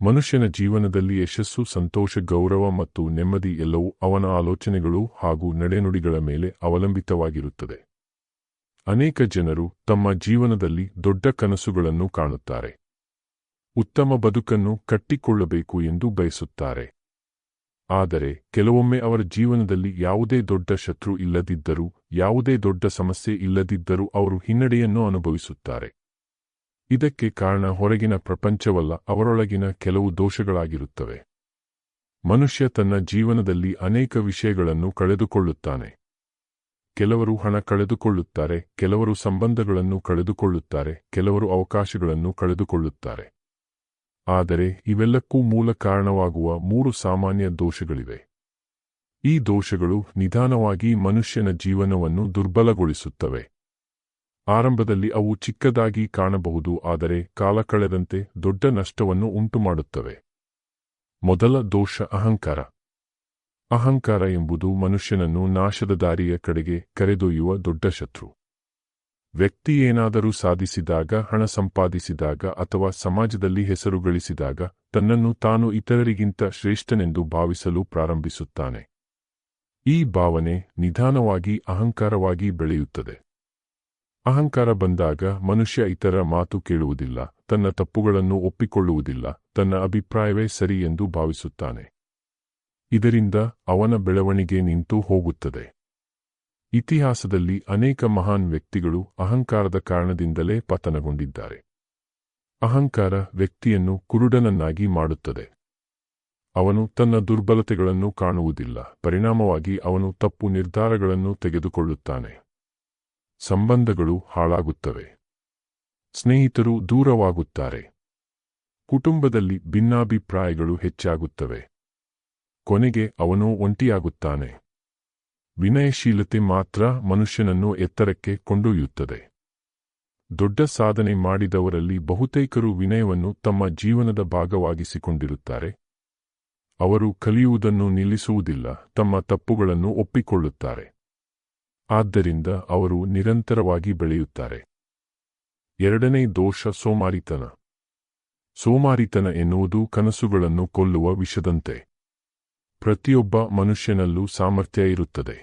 ಮನುಷ್ಯನ ಜೀವನದಲ್ಲಿ ಯಶಸ್ಸು, ಸಂತೋಷ, ಗೌರವ ಮತ್ತು ನೆಮ್ಮದಿ ಎಲ್ಲವೂ ಅವನ ಆಲೋಚನೆಗಳು ಹಾಗೂ ನಡೆನುಡಿಗಳ ಮೇಲೆ ಅವಲಂಬಿತವಾಗಿರುತ್ತದೆ. ಅನೇಕ ಜನರು ತಮ್ಮ ಜೀವನದಲ್ಲಿ ದೊಡ್ಡ ಕನಸುಗಳನ್ನು ಕಾಣುತ್ತಾರೆ. ಉತ್ತಮ ಬದುಕನ್ನು ಕಟ್ಟಿಕೊಳ್ಳಬೇಕು ಎಂದು ಬಯಸುತ್ತಾರೆ. ಆದರೆ ಕೆಲವೊಮ್ಮೆ ಅವರ ಜೀವನದಲ್ಲಿ ಯಾವುದೇ ದೊಡ್ಡ ಶತ್ರು ಇಲ್ಲದಿದ್ದರೂ, ಯಾವುದೇ ದೊಡ್ಡ ಸಮಸ್ಯೆ ಇಲ್ಲದಿದ್ದರೂ ಅವರು ಹಿನ್ನಡೆಯನ್ನು ಅನುಭವಿಸುತ್ತಾರೆ. ಇದಕ್ಕೆ ಕಾರಣ ಹೊರಗಿನ ಪ್ರಪಂಚವಲ್ಲ, ಅವರೊಳಗಿನ ಕೆಲವು ದೋಷಗಳಾಗಿರುತ್ತವೆ. ಮನುಷ್ಯ ತನ್ನ ಜೀವನದಲ್ಲಿ ಅನೇಕ ವಿಷಯಗಳನ್ನು ಕಳೆದುಕೊಳ್ಳುತ್ತಾನೆ. ಕೆಲವರು ಹಣ ಕಳೆದುಕೊಳ್ಳುತ್ತಾರೆ, ಕೆಲವರು ಸಂಬಂಧಗಳನ್ನು ಕಳೆದುಕೊಳ್ಳುತ್ತಾರೆ, ಕೆಲವರು ಅವಕಾಶಗಳನ್ನು ಕಳೆದುಕೊಳ್ಳುತ್ತಾರೆ. ಆದರೆ ಇವೆಲ್ಲಕ್ಕೂ ಮೂಲ ಕಾರಣವಾಗುವ 3 ಸಾಮಾನ್ಯ ದೋಷಗಳಿವೆ. ಈ ದೋಷಗಳು ನಿಧಾನವಾಗಿ ಮನುಷ್ಯನ ಜೀವನವನ್ನು ದುರ್ಬಲಗೊಳಿಸುತ್ತವೆ. ಆರಂಭದಲ್ಲಿ ಅವು ಚಿಕ್ಕದಾಗಿ ಕಾಣಬಹುದು, ಆದರೆ ಕಾಲ ಕಳೆದಂತೆ ದೊಡ್ಡ ನಷ್ಟವನ್ನು ಉಂಟುಮಾಡುತ್ತವೆ. ಮೊದಲ ದೋಷ ಅಹಂಕಾರ. ಅಹಂಕಾರ ಎಂಬುದು ಮನುಷ್ಯನನ್ನು ನಾಶದ ದಾರಿಯ ಕಡೆಗೆ ಕರೆದೊಯ್ಯುವ ದೊಡ್ಡ ಶತ್ರು. ವ್ಯಕ್ತಿ ಏನಾದರೂ ಸಾಧಿಸಿದಾಗ, ಹಣ ಸಂಪಾದಿಸಿದಾಗ ಅಥವಾ ಸಮಾಜದಲ್ಲಿ ಹೆಸರು ಗಳಿಸಿದಾಗ ತನ್ನನ್ನು ತಾನು ಇತರರಿಗಿಂತ ಶ್ರೇಷ್ಠನೆಂದು ಭಾವಿಸಲು ಪ್ರಾರಂಭಿಸುತ್ತಾನೆ. ಈ ಭಾವನೆ ನಿಧಾನವಾಗಿ ಅಹಂಕಾರವಾಗಿ ಬೆಳೆಯುತ್ತದೆ. ಅಹಂಕಾರ ಬಂದಾಗ ಮನುಷ್ಯ ಇತರರ ಮಾತು ಕೇಳುವುದಿಲ್ಲ, ತನ್ನ ತಪ್ಪುಗಳನ್ನು ಒಪ್ಪಿಕೊಳ್ಳುವುದಿಲ್ಲ, ತನ್ನ ಅಭಿಪ್ರಾಯವೇ ಸರಿ ಎಂದು ಭಾವಿಸುತ್ತಾನೆ. ಇದರಿಂದ ಅವನ ಬೆಳವಣಿಗೆ ನಿಂತು ಹೋಗುತ್ತದೆ. ಇತಿಹಾಸದಲ್ಲಿ ಅನೇಕ ಮಹಾನ್ ವ್ಯಕ್ತಿಗಳು ಅಹಂಕಾರದ ಕಾರಣದಿಂದಲೇ ಪತನಗೊಂಡಿದ್ದಾರೆ. ಅಹಂಕಾರ ವ್ಯಕ್ತಿಯನ್ನು ಕುರುಡನನ್ನಾಗಿ ಮಾಡುತ್ತದೆ. ಅವನು ತನ್ನ ದುರ್ಬಲತೆಗಳನ್ನು ಕಾಣುವುದಿಲ್ಲ, ಪರಿಣಾಮವಾಗಿ ಅವನು ತಪ್ಪು ನಿರ್ಧಾರಗಳನ್ನು ತೆಗೆದುಕೊಳ್ಳುತ್ತಾನೆ. ಸಂಬಂಧಗಳು ಹಾಳಾಗುತ್ತವೆ. ಸ್ನೇಹಿತರು ದೂರವಾಗುತ್ತಾರೆ. ಕುಟುಂಬದಲ್ಲಿ ಭಿನ್ನಾಭಿಪ್ರಾಯಗಳು ಹೆಚ್ಚಾಗುತ್ತವೆ. ಕೊನೆಗೆ ಅವನು ಒಂಟಿಯಾಗುತ್ತಾನೆ. ವಿನಯಶೀಲತೆ ಮಾತ್ರ ಮನುಷ್ಯನನ್ನು ಎತ್ತರಕ್ಕೆ ಕೊಂಡೊಯ್ಯುತ್ತದೆ. ದೊಡ್ಡ ಸಾಧನೆ ಮಾಡಿದವರಲ್ಲಿ ಬಹುತೇಕರು ವಿನಯವನ್ನು ತಮ್ಮ ಜೀವನದ ಭಾಗವಾಗಿಸಿಕೊಂಡಿರುತ್ತಾರೆ. ಅವರು ಕಲಿಯುವುದನ್ನು ನಿಲ್ಲಿಸುವುದಿಲ್ಲ, ತಮ್ಮ ತಪ್ಪುಗಳನ್ನು ಒಪ್ಪಿಕೊಳ್ಳುತ್ತಾರೆ. ಆದ್ದರಿಂದ ಅವರು ನಿರಂತರವಾಗಿ ಬೆಳೆಯುತ್ತಾರೆ. ಎರಡನೇ ದೋಷ ಸೋಮಾರಿತನ. ಸೋಮಾರಿತನ ಎನ್ನುವುದು ಕನಸುಗಳನ್ನು ಕೊಲ್ಲುವ ವಿಷದಂತೆ. ಪ್ರತಿಯೊಬ್ಬ ಮನುಷ್ಯನಲ್ಲೂ ಸಾಮರ್ಥ್ಯ ಇರುತ್ತದೆ.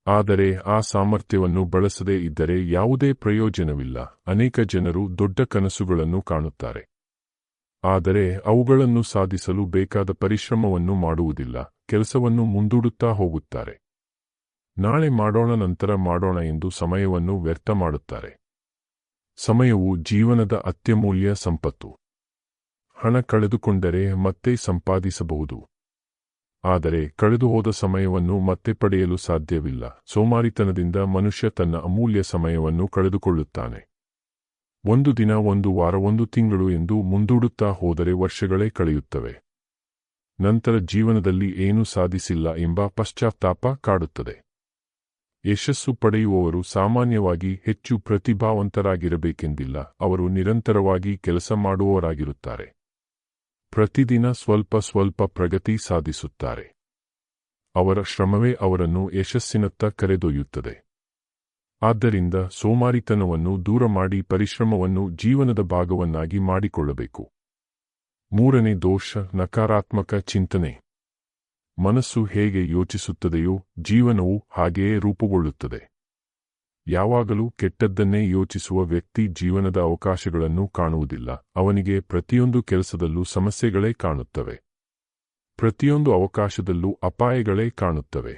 ಆದರೆ ಆ ಸಾಮರ್ಥ್ಯವನ್ನು ಬಳಸದೇ ಇದ್ದರೆ ಯಾವುದೇ ಪ್ರಯೋಜನವಿಲ್ಲ. ಅನೇಕ ಜನರು ದೊಡ್ಡ ಕನಸುಗಳನ್ನು ಕಾಣುತ್ತಾರೆ. ಆದರೆ ಅವುಗಳನ್ನು ಸಾಧಿಸಲು ಬೇಕಾದ ಪರಿಶ್ರಮವನ್ನು ಮಾಡುವುದಿಲ್ಲ, ಕೆಲಸವನ್ನು ಮುಂದೂಡುತ್ತಾ ಹೋಗುತ್ತಾರೆ. ನಾಳೆ ಮಾಡೋಣ, ನಂತರ ಮಾಡೋಣ ಎಂದು ಸಮಯವನ್ನು ವ್ಯರ್ಥ ಮಾಡುತ್ತಾರೆ. ಸಮಯವು ಜೀವನದ ಅತ್ಯಮೂಲ್ಯ ಸಂಪತ್ತು. ಹಣ ಕಳೆದುಕೊಂಡರೆ ಮತ್ತೆ ಸಂಪಾದಿಸಬಹುದು. ಆದರೆ ಕಳೆದುಹೋದ ಸಮಯವನ್ನು ಮತ್ತೆ ಪಡೆಯಲು ಸಾಧ್ಯವಿಲ್ಲ. ಸೋಮಾರಿತನದಿಂದ ಮನುಷ್ಯ ತನ್ನ ಅಮೂಲ್ಯ ಸಮಯವನ್ನು ಕಳೆದುಕೊಳ್ಳುತ್ತಾನೆ. ಒಂದು ದಿನ, ಒಂದು ವಾರ, ಒಂದು ತಿಂಗಳು ಎಂದು ಮುಂದೂಡುತ್ತಾ ಹೋದರೆ ವರ್ಷಗಳೇ ಕಳೆಯುತ್ತವೆ. ನಂತರ ಜೀವನದಲ್ಲಿ ಏನೂ ಸಾಧಿಸಿಲ್ಲ ಎಂಬ ಪಶ್ಚಾತ್ತಾಪ ಕಾಡುತ್ತದೆ. ಯಶಸ್ಸು ಪಡೆಯುವವರು ಸಾಮಾನ್ಯವಾಗಿ ಹೆಚ್ಚು ಪ್ರತಿಭಾವಂತರಾಗಿರಬೇಕೆಂದಿಲ್ಲ, ಅವರು ನಿರಂತರವಾಗಿ ಕೆಲಸ ಮಾಡುವವರಾಗಿರುತ್ತಾರೆ. ಪ್ರತಿದಿನ ಸ್ವಲ್ಪ ಸ್ವಲ್ಪ ಪ್ರಗತಿ ಸಾಧಿಸುತ್ತಾರೆ. ಅವರ ಶ್ರಮವೇ ಅವರನ್ನು ಯಶಸ್ಸಿನತ್ತ ಕರೆದೊಯ್ಯುತ್ತದೆ. ಆದ್ದರಿಂದ ಸೋಮಾರಿತನವನ್ನು ದೂರ ಮಾಡಿ ಪರಿಶ್ರಮವನ್ನು ಜೀವನದ ಭಾಗವನ್ನಾಗಿ ಮಾಡಿಕೊಳ್ಳಬೇಕು. ಮೂರನೇ ದೋಷ ನಕಾರಾತ್ಮಕ ಚಿಂತನೆ. ಮನಸ್ಸು ಹೇಗೆ ಯೋಚಿಸುತ್ತದೆಯೋ ಜೀವನವು ಹಾಗೆಯೇ ರೂಪುಗೊಳ್ಳುತ್ತದೆ. ಯಾವಾಗಲೂ ಕೆಟ್ಟದ್ದನ್ನೇ ಯೋಚಿಸುವ ವ್ಯಕ್ತಿ ಜೀವನದ ಅವಕಾಶಗಳನ್ನು ಕಾಣುವುದಿಲ್ಲ. ಅವನಿಗೆ ಪ್ರತಿಯೊಂದು ಕೆಲಸದಲ್ಲೂ ಸಮಸ್ಯೆಗಳೇ ಕಾಣುತ್ತವೆ. ಪ್ರತಿಯೊಂದು ಅವಕಾಶದಲ್ಲೂ ಅಪಾಯಗಳೇ ಕಾಣುತ್ತವೆ.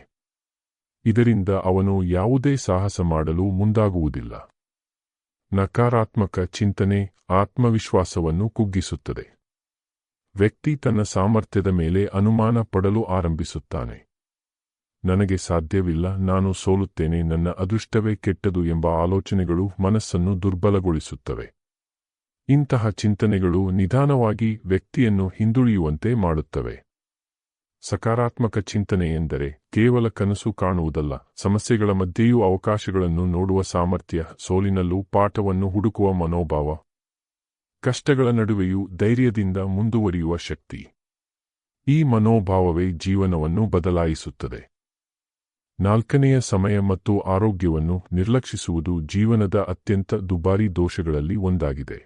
ಇದರಿಂದ ಅವನು ಯಾವುದೇ ಸಾಹಸ ಮಾಡಲು ಮುಂದಾಗುವುದಿಲ್ಲ. ನಕಾರಾತ್ಮಕ ಚಿಂತನೆ ಆತ್ಮವಿಶ್ವಾಸವನ್ನು ಕುಗ್ಗಿಸುತ್ತದೆ. ವ್ಯಕ್ತಿ ತನ್ನ ಸಾಮರ್ಥ್ಯದ ಮೇಲೆ ಅನುಮಾನ ಪಡಲು ಆರಂಭಿಸುತ್ತಾನೆ. ನನಗೆ ಸಾಧ್ಯವಿಲ್ಲ, ನಾನು ಸೋಲುತ್ತೇನೆ, ನನ್ನ ಅದೃಷ್ಟವೇ ಕೆಟ್ಟದು ಎಂಬ ಆಲೋಚನೆಗಳು ಮನಸ್ಸನ್ನು ದುರ್ಬಲಗೊಳಿಸುತ್ತವೆ. ಇಂತಹ ಚಿಂತನೆಗಳು ನಿಧಾನವಾಗಿ ವ್ಯಕ್ತಿಯನ್ನು ಹಿಂದುಳಿಯುವಂತೆ ಮಾಡುತ್ತವೆ. ಸಕಾರಾತ್ಮಕ ಚಿಂತನೆ ಎಂದರೆ ಕೇವಲ ಕನಸು ಕಾಣುವುದಲ್ಲ, ಸಮಸ್ಯೆಗಳ ಮಧ್ಯೆಯೂ ಅವಕಾಶಗಳನ್ನು ನೋಡುವ ಸಾಮರ್ಥ್ಯ, ಸೋಲಿನಲ್ಲೂ ಪಾಠವನ್ನು ಹುಡುಕುವ ಮನೋಭಾವ, ಕಷ್ಟಗಳ ನಡುವೆಯೂ ಧೈರ್ಯದಿಂದ ಮುಂದುವರಿಯುವ ಶಕ್ತಿ. ಈ ಮನೋಭಾವವೇ ಜೀವನವನ್ನು ಬದಲಾಯಿಸುತ್ತದೆ. ನಾಲ್ಕನೆಯ ಸಮಯ ಮತ್ತು ಆರೋಗ್ಯವನ್ನು ನಿರ್ಲಕ್ಷಿಸುವುದು ಜೀವನದ ಅತ್ಯಂತ ದುಬಾರಿ ದೋಷಗಳಲ್ಲಿ ಒಂದಾಗಿದೆ.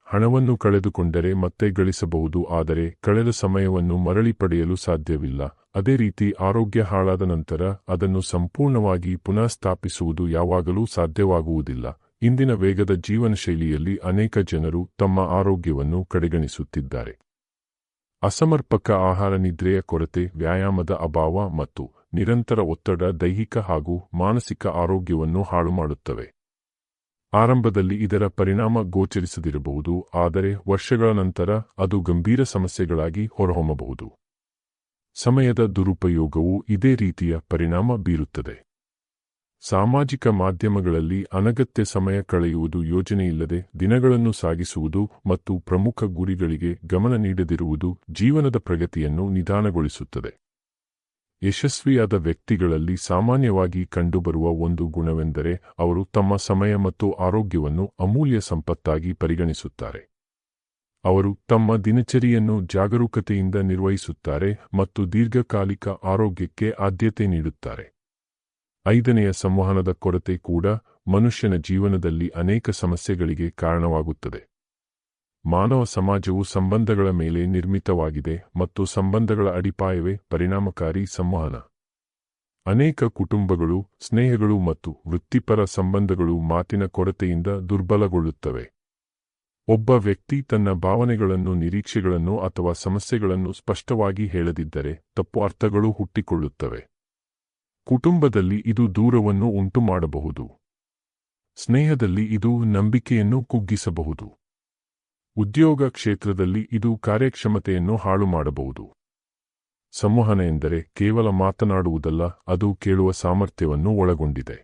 ಹಣವನ್ನು ಕಳೆದುಕೊಂಡರೆ ಮತ್ತೆ ಗಳಿಸಬಹುದು, ಆದರೆ ಕಳೆದ ಸಮಯವನ್ನು ಮರಳಿ ಪಡೆಯಲು ಸಾಧ್ಯವಿಲ್ಲ. ಅದೇ ರೀತಿ ಆರೋಗ್ಯ ಹಾಳಾದ ನಂತರ ಅದನ್ನು ಸಂಪೂರ್ಣವಾಗಿ ಪುನಃ ಸ್ಥಾಪಿಸುವುದು ಯಾವಾಗಲೂ ಸಾಧ್ಯವಾಗುವುದಿಲ್ಲ. ಇಂದಿನ ವೇಗದ ಜೀವನಶೈಲಿಯಲ್ಲಿ ಅನೇಕ ಜನರು ತಮ್ಮ ಆರೋಗ್ಯವನ್ನು ಕಡೆಗಣಿಸುತ್ತಿದ್ದಾರೆ. ಅಸಮರ್ಪಕ ಆಹಾರ, ನಿದ್ರೆಯ ಕೊರತೆ, ವ್ಯಾಯಾಮದ ಅಭಾವ ಮತ್ತು ನಿರಂತರ ಒತ್ತಡ ದೈಹಿಕ ಹಾಗೂ ಮಾನಸಿಕ ಆರೋಗ್ಯವನ್ನು ಹಾಳುಮಾಡುತ್ತವೆ. ಆರಂಭದಲ್ಲಿ ಇದರ ಪರಿಣಾಮ ಗೋಚರಿಸದಿರಬಹುದು, ಆದರೆ ವರ್ಷಗಳ ನಂತರ ಅದು ಗಂಭೀರ ಸಮಸ್ಯೆಗಳಾಗಿ ಹೊರಹೊಮ್ಮಬಹುದು. ಸಮಯದ ದುರುಪಯೋಗವು ಇದೇ ರೀತಿಯ ಪರಿಣಾಮ ಬೀರುತ್ತದೆ. ಸಾಮಾಜಿಕ ಮಾಧ್ಯಮಗಳಲ್ಲಿ ಅನಗತ್ಯ ಸಮಯ ಕಳೆಯುವುದು, ಯೋಜನೆಯಿಲ್ಲದೆ ದಿನಗಳನ್ನು ಸಾಗಿಸುವುದು ಮತ್ತು ಪ್ರಮುಖ ಗುರಿಗಳಿಗೆ ಗಮನ ನೀಡದಿರುವುದು ಜೀವನದ ಪ್ರಗತಿಯನ್ನು ನಿಧಾನಗೊಳಿಸುತ್ತದೆ. ಯಶಸ್ವಿಯಾದ ವ್ಯಕ್ತಿಗಳಲ್ಲಿ ಸಾಮಾನ್ಯವಾಗಿ ಕಂಡುಬರುವ ಒಂದು ಗುಣವೆಂದರೆ ಅವರು ತಮ್ಮ ಸಮಯ ಮತ್ತು ಆರೋಗ್ಯವನ್ನು ಅಮೂಲ್ಯ ಸಂಪತ್ತಾಗಿ ಪರಿಗಣಿಸುತ್ತಾರೆ. ಅವರು ತಮ್ಮ ದಿನಚರಿಯನ್ನು ಜಾಗರೂಕತೆಯಿಂದ ನಿರ್ವಹಿಸುತ್ತಾರೆ ಮತ್ತು ದೀರ್ಘಕಾಲಿಕ ಆರೋಗ್ಯಕ್ಕೆ ಆದ್ಯತೆ ನೀಡುತ್ತಾರೆ. 5ನೆಯ ಸಂವಹನದ ಕೊರತೆ ಕೂಡ ಮನುಷ್ಯನ ಜೀವನದಲ್ಲಿ ಅನೇಕ ಸಮಸ್ಯೆಗಳಿಗೆ ಕಾರಣವಾಗುತ್ತದೆ. ಮಾನವ ಸಮಾಜವು ಸಂಬಂಧಗಳ ಮೇಲೆ ನಿರ್ಮಿತವಾಗಿದೆ ಮತ್ತು ಸಂಬಂಧಗಳ ಅಡಿಪಾಯವೇ ಪರಿಣಾಮಕಾರಿ ಸಂವಹನ. ಅನೇಕ ಕುಟುಂಬಗಳು, ಸ್ನೇಹಗಳು ಮತ್ತು ವೃತ್ತಿಪರ ಸಂಬಂಧಗಳು ಮಾತಿನ ಕೊರತೆಯಿಂದ ದುರ್ಬಲಗೊಳ್ಳುತ್ತವೆ. ಒಬ್ಬ ವ್ಯಕ್ತಿ ತನ್ನ ಭಾವನೆಗಳನ್ನು, ನಿರೀಕ್ಷೆಗಳನ್ನು ಅಥವಾ ಸಮಸ್ಯೆಗಳನ್ನು ಸ್ಪಷ್ಟವಾಗಿ ಹೇಳದಿದ್ದರೆ ತಪ್ಪು ಅರ್ಥಗಳು ಹುಟ್ಟಿಕೊಳ್ಳುತ್ತವೆ. ಕುಟುಂಬದಲ್ಲಿ ಇದು ದೂರವನ್ನು ಉಂಟುಮಾಡಬಹುದು. ಸ್ನೇಹದಲ್ಲಿ ಇದು ನಂಬಿಕೆಯನ್ನು ಕುಗ್ಗಿಸಬಹುದು. ಉದ್ಯೋಗ ಕ್ಷೇತ್ರದಲ್ಲಿ ಇದು ಕಾರ್ಯಕ್ಷಮತೆಯನ್ನು ಹಾಳುಮಾಡಬಹುದು. ಸಂವಹನ ಎಂದರೆ ಕೇವಲ ಮಾತನಾಡುವುದಲ್ಲ, ಅದು ಕೇಳುವ ಸಾಮರ್ಥ್ಯವನ್ನು ಒಳಗೊಂಡಿದೆ.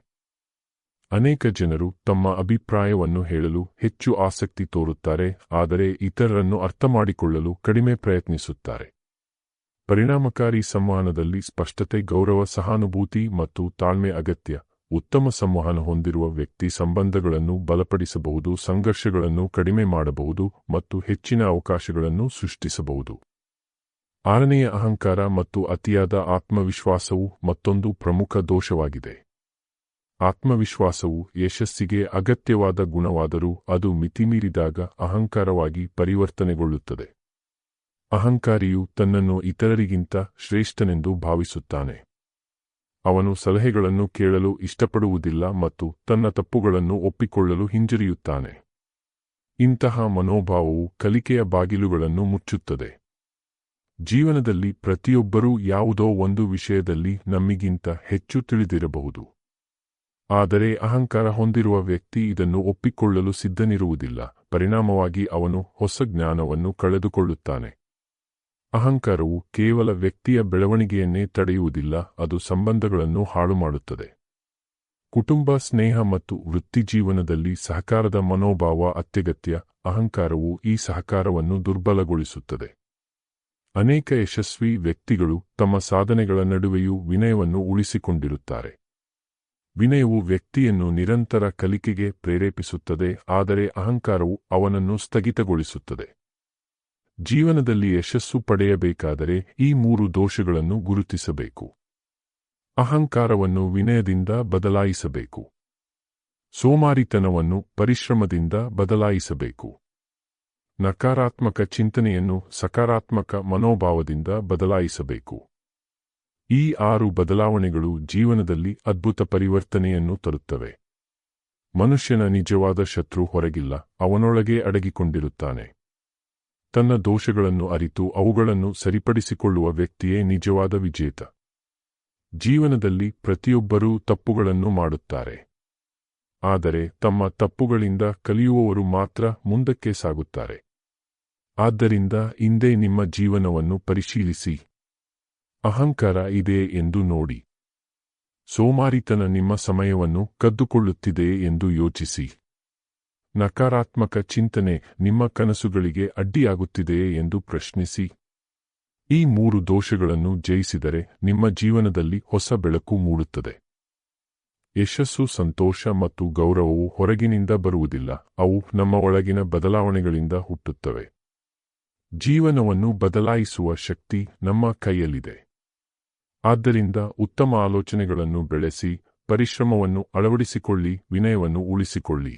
ಅನೇಕ ಜನರು ತಮ್ಮ ಅಭಿಪ್ರಾಯವನ್ನು ಹೇಳಲು ಹೆಚ್ಚು ಆಸಕ್ತಿ ತೋರುತ್ತಾರೆ, ಆದರೆ ಇತರರನ್ನು ಅರ್ಥಮಾಡಿಕೊಳ್ಳಲು ಕಡಿಮೆ ಪ್ರಯತ್ನಿಸುತ್ತಾರೆ. ಪರಿಣಾಮಕಾರಿ ಸಂವಹನದಲ್ಲಿ ಸ್ಪಷ್ಟತೆ, ಗೌರವ, ಸಹಾನುಭೂತಿ ಮತ್ತು ತಾಳ್ಮೆ ಅಗತ್ಯ. ಉತ್ತಮ ಸಂವಹನ ಹೊಂದಿರುವ ವ್ಯಕ್ತಿ ಸಂಬಂಧಗಳನ್ನು ಬಲಪಡಿಸಬಹುದು, ಸಂಘರ್ಷಗಳನ್ನು ಕಡಿಮೆ ಮಾಡಬಹುದು ಮತ್ತು ಹೆಚ್ಚಿನ ಅವಕಾಶಗಳನ್ನು ಸೃಷ್ಟಿಸಬಹುದು. 6ನೆಯ ಅಹಂಕಾರ ಮತ್ತು ಅತಿಯಾದ ಆತ್ಮವಿಶ್ವಾಸವು ಮತ್ತೊಂದು ಪ್ರಮುಖ ದೋಷವಾಗಿದೆ. ಆತ್ಮವಿಶ್ವಾಸವು ಯಶಸ್ಸಿಗೆ ಅಗತ್ಯವಾದ ಗುಣವಾದರೂ ಅದು ಮಿತಿಮೀರಿದಾಗ ಅಹಂಕಾರವಾಗಿ ಪರಿವರ್ತನೆಗೊಳ್ಳುತ್ತದೆ. ಅಹಂಕಾರಿಯು ತನ್ನನ್ನು ಇತರರಿಗಿಂತ ಶ್ರೇಷ್ಠನೆಂದು ಭಾವಿಸುತ್ತಾನೆ. ಅವನು ಸಲಹೆಗಳನ್ನು ಕೇಳಲು ಇಷ್ಟಪಡುವುದಿಲ್ಲ ಮತ್ತು ತನ್ನ ತಪ್ಪುಗಳನ್ನು ಒಪ್ಪಿಕೊಳ್ಳಲು ಹಿಂಜರಿಯುತ್ತಾನೆ. ಇಂತಹ ಮನೋಭಾವವು ಕಲಿಕೆಯ ಬಾಗಿಲುಗಳನ್ನು ಮುಚ್ಚುತ್ತದೆ. ಜೀವನದಲ್ಲಿ ಪ್ರತಿಯೊಬ್ಬರೂ ಯಾವುದೋ ಒಂದು ವಿಷಯದಲ್ಲಿ ನಮ್ಮಿಗಿಂತ ಹೆಚ್ಚು ತಿಳಿದಿರಬಹುದು. ಆದರೆ ಅಹಂಕಾರ ಹೊಂದಿರುವ ವ್ಯಕ್ತಿ ಇದನ್ನು ಒಪ್ಪಿಕೊಳ್ಳಲು ಸಿದ್ಧನಿರುವುದಿಲ್ಲ. ಪರಿಣಾಮವಾಗಿ ಅವನು ಹೊಸ ಜ್ಞಾನವನ್ನು ಕಳೆದುಕೊಳ್ಳುತ್ತಾನೆ. ಅಹಂಕಾರವು ಕೇವಲ ವ್ಯಕ್ತಿಯ ಬೆಳವಣಿಗೆಯನ್ನೇ ತಡೆಯುವುದಿಲ್ಲ, ಅದು ಸಂಬಂಧಗಳನ್ನು ಹಾಳುಮಾಡುತ್ತದೆ. ಕುಟುಂಬ, ಸ್ನೇಹ ಮತ್ತು ವೃತ್ತಿಜೀವನದಲ್ಲಿ ಸಹಕಾರದ ಮನೋಭಾವ ಅತ್ಯಗತ್ಯ. ಅಹಂಕಾರವು ಈ ಸಹಕಾರವನ್ನು ದುರ್ಬಲಗೊಳಿಸುತ್ತದೆ. ಅನೇಕ ಯಶಸ್ವಿ ವ್ಯಕ್ತಿಗಳು ತಮ್ಮ ಸಾಧನೆಗಳ ನಡುವೆಯೂ ವಿನಯವನ್ನು ಉಳಿಸಿಕೊಂಡಿರುತ್ತಾರೆ. ವಿನಯವು ವ್ಯಕ್ತಿಯನ್ನು ನಿರಂತರ ಕಲಿಕೆಗೆ ಪ್ರೇರೇಪಿಸುತ್ತದೆ, ಆದರೆ ಅಹಂಕಾರವು ಅವನನ್ನು ಸ್ಥಗಿತಗೊಳಿಸುತ್ತದೆ. ಜೀವನದಲ್ಲಿ ಯಶಸ್ಸು ಪಡೆಯಬೇಕಾದರೆ ಈ 3 ದೋಷಗಳನ್ನು ಗುರುತಿಸಬೇಕು. ಅಹಂಕಾರವನ್ನು ವಿನಯದಿಂದ ಬದಲಾಯಿಸಬೇಕು. ಸೋಮಾರಿತನವನ್ನು ಪರಿಶ್ರಮದಿಂದ ಬದಲಾಯಿಸಬೇಕು. ನಕಾರಾತ್ಮಕ ಚಿಂತನೆಯನ್ನು ಸಕಾರಾತ್ಮಕ ಮನೋಭಾವದಿಂದ ಬದಲಾಯಿಸಬೇಕು. ಈ 6 ಬದಲಾವಣೆಗಳು ಜೀವನದಲ್ಲಿ ಅದ್ಭುತ ಪರಿವರ್ತನೆಯನ್ನು ತರುತ್ತವೆ. ಮನುಷ್ಯನ ನಿಜವಾದ ಶತ್ರು ಹೊರಗಿಲ್ಲ, ಅವನೊಳಗೆ ಅಡಗಿಕೊಂಡಿರುತ್ತಾನೆ. ತನ್ನ ದೋಷಗಳನ್ನು ಅರಿತು ಅವುಗಳನ್ನು ಸರಿಪಡಿಸಿಕೊಳ್ಳುವ ವ್ಯಕ್ತಿಯೇ ನಿಜವಾದ ವಿಜೇತ. ಜೀವನದಲ್ಲಿ ಪ್ರತಿಯೊಬ್ಬರೂ ತಪ್ಪುಗಳನ್ನು ಮಾಡುತ್ತಾರೆ. ಆದರೆ ತಮ್ಮ ತಪ್ಪುಗಳಿಂದ ಕಲಿಯುವವರು ಮಾತ್ರ ಮುಂದಕ್ಕೆ ಸಾಗುತ್ತಾರೆ. ಆದ್ದರಿಂದ ಇಂದೇ ನಿಮ್ಮ ಜೀವನವನ್ನು ಪರಿಶೀಲಿಸಿ. ಅಹಂಕಾರ ಇದೆ ಎಂದು ನೋಡಿ. ಸೋಮಾರಿತನ ನಿಮ್ಮ ಸಮಯವನ್ನು ಕದ್ದುಕೊಳ್ಳುತ್ತಿದೆಯೇ ಎಂದು ಯೋಚಿಸಿ. ನಕಾರಾತ್ಮಕ ಚಿಂತನೆ ನಿಮ್ಮ ಕನಸುಗಳಿಗೆ ಅಡ್ಡಿಯಾಗುತ್ತಿದೆಯೇ ಎಂದು ಪ್ರಶ್ನಿಸಿ. ಈ 3 ದೋಷಗಳನ್ನು ಜಯಿಸಿದರೆ ನಿಮ್ಮ ಜೀವನದಲ್ಲಿ ಹೊಸ ಬೆಳಕು ಮೂಡುತ್ತದೆ. ಯಶಸ್ಸು, ಸಂತೋಷ ಮತ್ತು ಗೌರವವು ಹೊರಗಿನಿಂದ ಬರುವುದಿಲ್ಲ, ಅವು ನಮ್ಮ ಒಳಗಿನ ಬದಲಾವಣೆಗಳಿಂದ ಹುಟ್ಟುತ್ತವೆ. ಜೀವನವನ್ನು ಬದಲಾಯಿಸುವ ಶಕ್ತಿ ನಮ್ಮ ಕೈಯಲ್ಲಿದೆ. ಆದ್ದರಿಂದ ಉತ್ತಮ ಆಲೋಚನೆಗಳನ್ನು ಬೆಳೆಸಿ, ಪರಿಶ್ರಮವನ್ನು ಅಳವಡಿಸಿಕೊಳ್ಳಿ, ವಿನಯವನ್ನು ಉಳಿಸಿಕೊಳ್ಳಿ.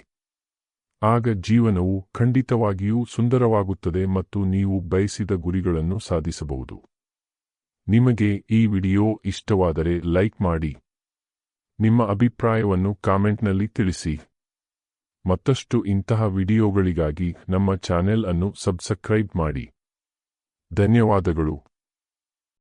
ಆಗ ಜೀವನವು ಖಂಡಿತವಾಗಿಯೂ ಸುಂದರವಾಗುತ್ತದೆ ಮತ್ತು ನೀವು ಬಯಸಿದ ಗುರಿಗಳನ್ನು ಸಾಧಿಸಬಹುದು. ನಿಮಗೆ ಈ ವಿಡಿಯೋ ಇಷ್ಟವಾದರೆ ಲೈಕ್ ಮಾಡಿ. ನಿಮ್ಮ ಅಭಿಪ್ರಾಯವನ್ನು ಕಾಮೆಂಟ್ನಲ್ಲಿ ತಿಳಿಸಿ. ಮತ್ತಷ್ಟು ಇಂತಹ ವಿಡಿಯೋಗಳಿಗಾಗಿ ನಮ್ಮ ಚಾನೆಲ್ ಅನ್ನು ಸಬ್ಸ್ಕ್ರೈಬ್ ಮಾಡಿ. ಧನ್ಯವಾದಗಳು.